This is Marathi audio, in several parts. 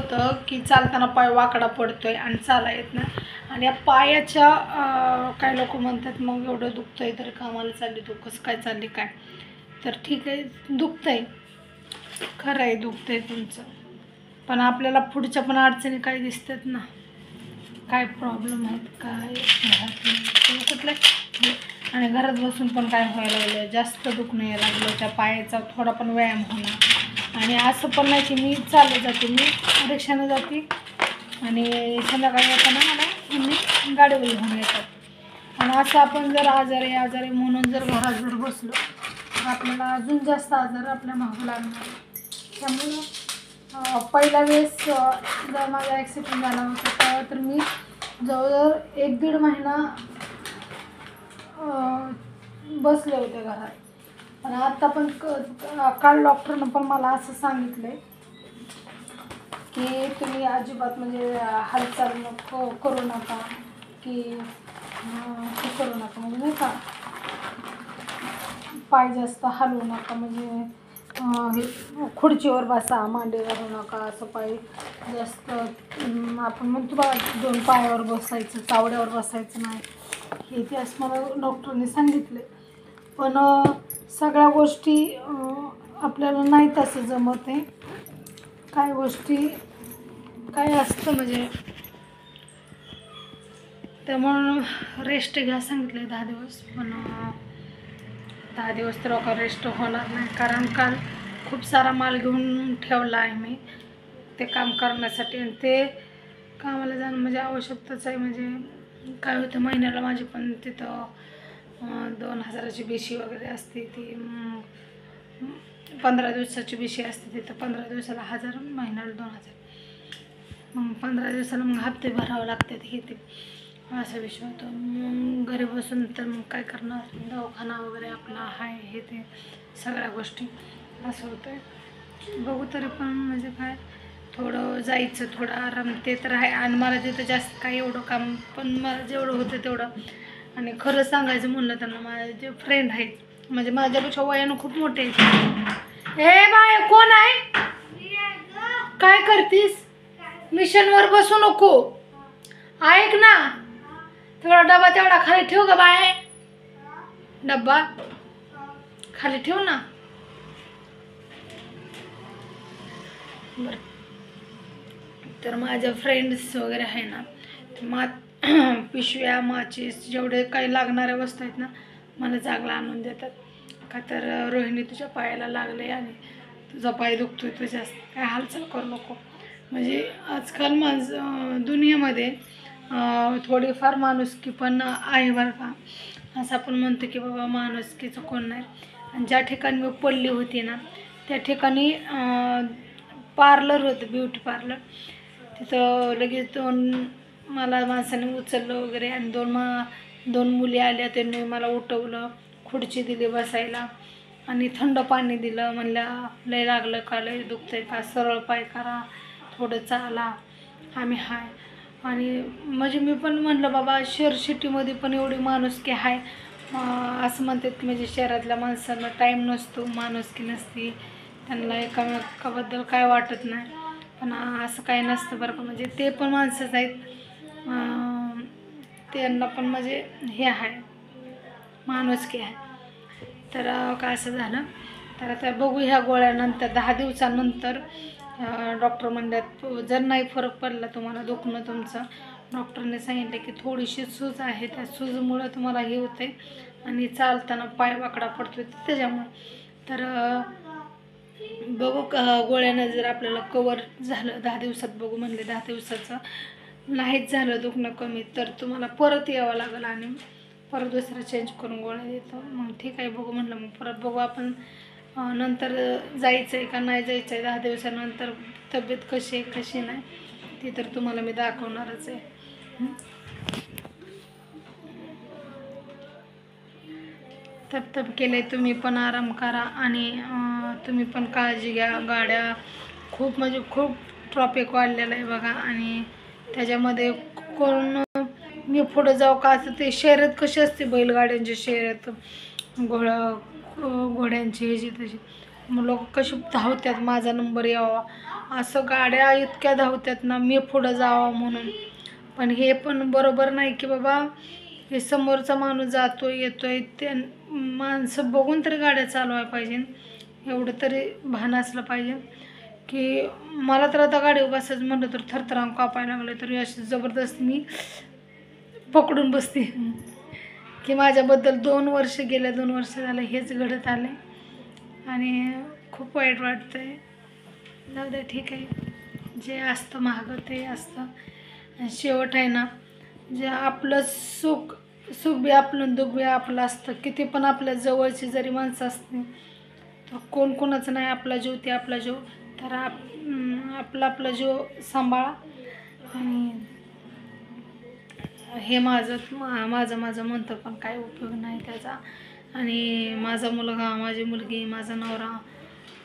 होतं की चालताना पाय वाकडा पडतोय आणि चाला येत नाही आणि या पायाच्या काय लोक म्हणतात मग एवढं दुखतंय तर कामाला चालली तू कसं काय चालली काय तर ठीक आहे दुखतंय खरं आहे दुखतंय तुमचं पण आपल्याला पुढच्या पण अडचणी काय दिसतात ना काय प्रॉब्लेम आहेत काय कुठले आणि घरात बसून पण काय व्हायला लागलं जास्त दुखणं यायला लागलं त्या पायाचा थोडा पण व्यायाम होणार आणि असं पण नाही की मी चालत जाते मी रिक्षाने जाते आणि संध्याकाळी येताना मला मी गाडीवर घेऊन येतात आणि असं आपण जर आजारी म्हणून जर घरात जर बसलो तर आपल्याला अजून जास्त आजार आपल्या मागं लागणार त्यामुळं पहिल्या वेळेस जर माझा ॲक्सिडेंट झाला होता तेव्हा तर मी जवळजवळ 1-1.5 महिना बसले होते घरात पण आता पण काल डॉक्टरनं पण मला असं सांगितलं आहे की तुम्ही अजिबात म्हणजे हालचाल करू नका की करू नका म्हणजे नाही का पाय जास्त हलवू नका म्हणजे खुर्चीवर बसा मांडी घालू नका असं पाय जास्त आपण म्हणतो बघा 2 पायावर बसायचं चावड्यावर बसायचं नाही हे ते असं मला डॉक्टरने सांगितले पण सगळ्या गोष्टी आपल्याला नाही तसं जमत आहे काय गोष्टी काय असतं म्हणजे त्यामुळं रेस्ट घ्या सांगितलं 10 दिवस पण 10 दिवस तर रेस्ट होणार नाही कारण काल खूप सारा माल घेऊन ठेवला आहे मी ते काम करण्यासाठी आणि ते कामाला जाणं म्हणजे आवश्यकताच आहे म्हणजे काय होतं महिन्याला माझी पण तिथं 2000ची बीशी वगैरे असते ती 15 दिवसाची बीशी असते तिथं 15 दिवसाला 1000 महिन्याला 2000 मग 15 दिवसाला मग हप्ते भरावे लागतात हे ते असा विषय होतो मग घरी बसून तर मग काय करणार दवाखाना वगैरे आपला आहे हे ते सगळ्या गोष्टी असं होतं बघू तरी पण म्हणजे काय थोडं जायचं थोडं आराम ते तर आहे आणि मला तिथं जास्त काय एवढं काम पण मला जेवढं होतं तेवढं आणि खरं सांगायचं म्हणलं त्यांना माझे जे फ्रेंड आहेत म्हणजे माझ्यापेक्षा वयानं खूप मोठे आहेत ए बाय कोण आहे काय करतीस मिशनवर बसू नको ऐक ना थोडा डबा तेवढा खाली ठेव ग बाय डब्बा खाली ठेव ना बरं तर माझ्या फ्रेंड्स वगैरे आहे ना पिशव्या माचीस जेवढे काही लागणाऱ्या वस्तू आहेत ना मला चांगला आणून देतात का तर रोहिणी तुझ्या पायाला लागले आणि तुझा पाय दुखतोय तू जास्त काय हालचाल करू नको म्हणजे आजकाल दुनियेमध्ये थोडीफार माणुसकी पण आहे बरं का असं आपण म्हणतो की बाबा माणुसकीचं कोण नाही आणि ज्या ठिकाणी मी पडली होती ना त्या ठिकाणी पार्लर होतं ब्युटी पार्लर तिथं लगेच मला माणसाने उचललं वगैरे आणि 2 मुली आल्या त्यांनी मला उठवलं खुर्ची दिली बसायला आणि थंड पाणी दिलं म्हणलं लय लागलं का लय दुखतंय का सरळ पाय करा थोडं चाला आम्ही हाय आणि म्हणजे मी पण म्हणलं बाबा शहर सिटीमध्ये पण एवढी माणुसकी आहे असं म्हणतात की म्हणजे शहरातल्या माणसांना टाईम नसतो माणुसकी नसते त्यांना एकामेकाबद्दल काय वाटत नाही पण असं काही नसतं बरं का म्हणजे ते पण माणसंच आहेत त्यांना पण म्हणजे हे आहे माणुसकी आहे तर काय असं झालं तर आता बघू ह्या गोळ्यानंतर 10 दिवसानंतर डॉक्टर म्हणतात जर नाही फरक पडला तुम्हाला दुखणं तुमचं डॉक्टरने सांगितलं की थोडीशी सूज आहे त्या सूजमुळं तुम्हाला हे होते आणि चालताना पाय वाकडा पडतो त्याच्यामुळं तर बघू गोळ्यानं जर आपल्याला कवर झालं 10 दिवसात बघू म्हणले 10 दिवसाचं नाहीच झालं दुखणं कमी तर तुम्हाला परत यावं लागेल आणि परत दुसरं चेंज करून गोळ्या देतो मग ठीक आहे बघू म्हणलं मग परत बघू आपण नंतर जायचं आहे का नाही जायचं आहे 10 दिवसानंतर तब्येत कशी आहे कशी नाही ती तर तुम्हाला मी दाखवणारच आहे तब केले तुम्ही पण आराम करा आणि तुम्ही पण काळजी घ्या गाड्या खूप म्हणजे खूप ट्रॉफिक वाढलेलं आहे बघा आणि त्याच्यामध्ये कोण मी पुढं जाऊ का असं ते शर्यत कशी असते बैलगाड्यांची शर्यत घोड्यांची ह्याची तशी मग लोक कशी धावतात माझा नंबर यावा, असं गाड्या इतक्या धावतात ना, मी पुढं जावं म्हणून. पण हे पण बरोबर नाही की बाबा हे समोरचा माणूस जातोय येतोय ते माणसं बघून तरी गाड्या चालवायला पाहिजे, एवढं तरी भान असलं पाहिजे. की मला तर आता गाडी बसायचं म्हणलं तर थरथराम कापायला लागले, तरी अशी जबरदस्त मी पकडून बसते की माझ्याबद्दल 2 वर्ष गेल्या, 2 वर्ष झालं हेच घडत आले आणि खूप वाईट वाटतंय. जाऊ दे, ठीक आहे, जे असतं मागं ते असतं. आणि शेवट आहे ना, जे आपलं सुख सुख बी आपलं, दुःख बी आपलं असतं. किती पण आपल्या जवळची जरी माणसं असते तर कोण कोणाचं नाही, आपला जीव ते आपला जीव. तर आपला जीव सांभाळा. आणि हे माझं म्हणतं पण काय उपयोग नाही त्याचा. आणि माझा मुलगा, माझी मुलगी, माझा नवरा,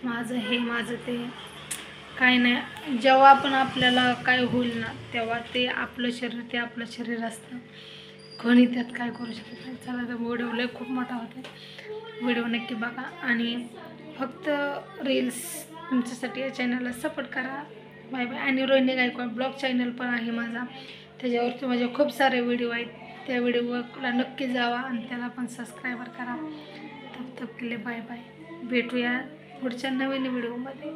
माझं हे माझं ते काय नाही. जेव्हा पण आपल्याला काय होईल ना, तेव्हा ते आपलं शरीर असतं, कोणी त्यात काय करू शकत नाही. चला, तर व्हिडिओ लय खूप मोठा होते, व्हिडिओ नक्की बघा. आणि फक्त रील्स तुमच्यासाठी या चॅनलला सपोर्ट करा. Bye bye. आणि रोहिणी गायकवाड ब्लॉग चॅनल पण आहे माझा, त्याच्यावरती माझे खूप सारे व्हिडिओ आहेत, त्या व्हिडिओला नक्की जावा आणि त्याला पण सबस्क्रायबर करा. तब तक के लिए बाय बाय. भेटूया पुढच्या नवीन व्हिडिओमध्ये.